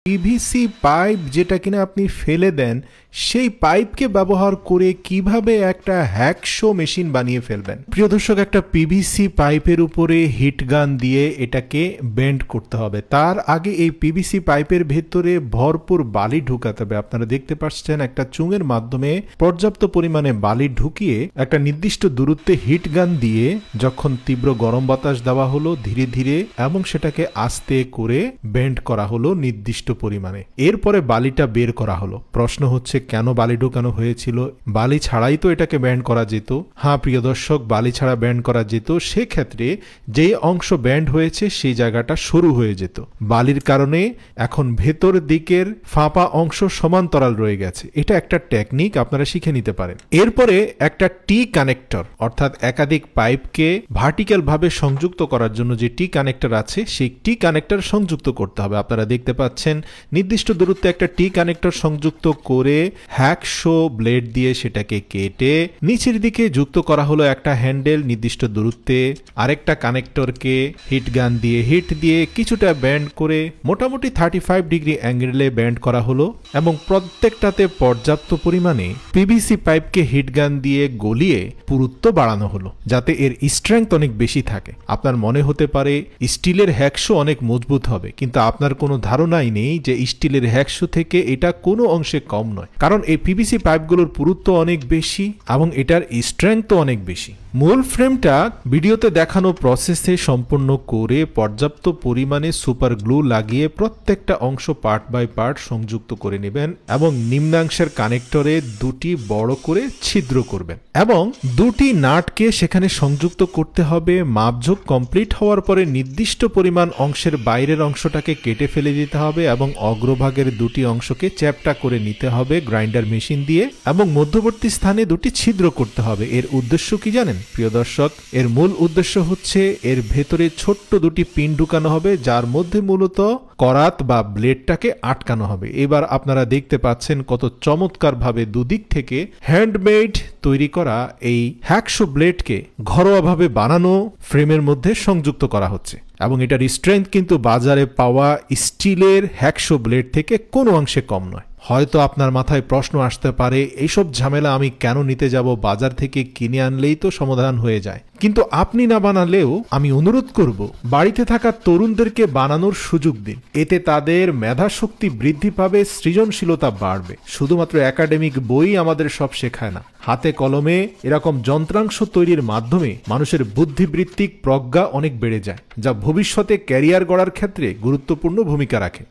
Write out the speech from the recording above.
PVC pipe যেটা কিনা আপনি ফেলে দেন সেই পাইপকে ব্যবহার করে কিভাবে একটা হ্যাকশো মেশিন বানিয়ে ফেলবেন। প্রিয় দর্শক, একটা পিভিসি পাইপের উপরে হিট গান দিয়ে এটাকে বেন্ড করতে হবে। তার আগে এই পিভিসি পাইপের ভেতরে ভরপুর বালি ঢুকাতে হবে। আপনারা দেখতে পাচ্ছেন একটা চুঙের মাধ্যমে পর্যাপ্ত পরিমাণে বালি ঢুকিয়ে একটা নির্দিষ্ট দূরত্বে হিট গান দিয়ে যখন তীব্র গরম বাতাস দেওয়া হলো ধীরে ধীরে এবং সেটাকে আস্তে করে বেন্ড করা হলো নির্দিষ্ট পরিমাণে। এরপরে বালিটা বের করা হলো। প্রশ্ন হচ্ছে কেন বালি ঢোকানো হয়েছিল? বালি ছাড়াই তো এটাকে ব্যান্ড করা যেত। হ্যাঁ প্রিয় দর্শক, বালি ছাড়া ব্যান্ড করা যেত। সেক্ষেত্রে যে অংশ ব্যান্ড হয়েছে সেই জায়গাটা সরু হয়ে যেত। বালির কারণে এখন ভেতর দিকের ফাঁপা অংশ সমান্তরাল রয়ে গেছে। এটা একটা টেকনিক, আপনারা শিখে নিতে পারেন। এরপরে একটা টি কানেক্টর অর্থাৎ একাধিক পাইপকে ভার্টিক্যাল ভাবে সংযুক্ত করার জন্য যে টি কানেক্টর আছে সেই টি কানেক্টর সংযুক্ত করতে হবে। আপনারা দেখতে পাচ্ছেন নির্দিষ্ট দূরত্বে একটা টি কানেক্টর সংযুক্ত করে হ্যাকশো ব্লেড দিয়ে সেটাকে কেটে নিচের দিকে যুক্ত করা হলো একটা হ্যান্ডেল নির্দিষ্ট দূরত্বে। আরেকটা কানেক্টরকে হিট গান দিয়ে হিট দিয়ে কিছুটা ব্যান্ড করে মোটামুটি 35 ডিগ্রি অ্যাঙ্গেলে ব্যান্ড করা হলো এবং প্রত্যেকটাতে পর্যাপ্ত পরিমাণে পিভিসি পাইপকে হিট গান দিয়ে গলিয়ে পুরুত্ব বাড়ানো হলো যাতে এর স্ট্রেংথ অনেক বেশি থাকে। আপনার মনে হতে পারে স্টিলের হ্যাকশো অনেক মজবুত হবে, কিন্তু আপনার কোনো ধারণাই নেই যে স্টিলের হ্যাকশো থেকে এটা কোনো অংশে কম নয়, কারণ এই পিভিসি পাইপগুলোর পুরুত্ব অনেক বেশি এবং এটার স্ট্রেংথও অনেক বেশি। মূল ফ্রেমটা ভিডিওতে দেখানো প্রসেসে সম্পূর্ণ করে পর্যাপ্ত পরিমাণে সুপার গ্লু লাগিয়ে প্রত্যেকটা অংশ পার্ট বাই পার্ট সংযুক্ত করে নেবেন এবং নিম্নাংশের কানেক্টরে দুটি বড় করে ছিদ্র করবেন এবং দুটি নাটকে সেখানে সংযুক্ত করতে হবে। মাপঝোঁক কমপ্লিট হওয়ার পরে নির্দিষ্ট পরিমাণ অংশের বাইরের অংশটাকে কেটে ফেলে দিতে হবে এবং অগ্রভাগের দুটি অংশকে চ্যাপ্টা করে নিতে হবে গ্রাইন্ডার মেশিন দিয়ে এবং মধ্যবর্তী স্থানে দুটি ছিদ্র করতে হবে। এর উদ্দেশ্য কি জানেন প্রিয় দর্শক? এর মূল উদ্দেশ্য হচ্ছে এর ভেতরে ছোট্ট দুটি পিন ঢুকানো হবে যার মধ্যে মূলত করাত বা ব্লেডটাকে আটকানো হবে। এবার আপনারা দেখতে পাচ্ছেন কত চমৎকার ভাবে দুদিক থেকে হ্যান্ডমেড তৈরি করা এই হ্যাকশো ব্লেডকে ঘরোয়াভাবে বানানো ফ্রেমের মধ্যে সংযুক্ত করা হচ্ছে এবং এটার স্ট্রেংথ কিন্তু বাজারে পাওয়া স্টিলের হ্যাকশো ব্লেড থেকে কোনো অংশে কম নয়। হয়তো আপনার মাথায় প্রশ্ন আসতে পারে এইসব ঝামেলা আমি কেন নিতে যাব, বাজার থেকে কিনে আনলেই তো সমাধান হয়ে যায়। কিন্তু আপনি না বানালেও আমি অনুরোধ করব বাড়িতে থাকা তরুণদেরকে বানানোর সুযোগ দিন। এতে তাদের মেধাশক্তি বৃদ্ধি পাবে, সৃজনশীলতা বাড়বে। শুধুমাত্র একাডেমিক বই আমাদের সব শেখায় না, হাতে কলমে এরকম যন্ত্রাংশ তৈরির মাধ্যমে মানুষের বুদ্ধিবৃত্তিক প্রজ্ঞা অনেক বেড়ে যায়, যা ভবিষ্যতে ক্যারিয়ার গড়ার ক্ষেত্রে গুরুত্বপূর্ণ ভূমিকা রাখে।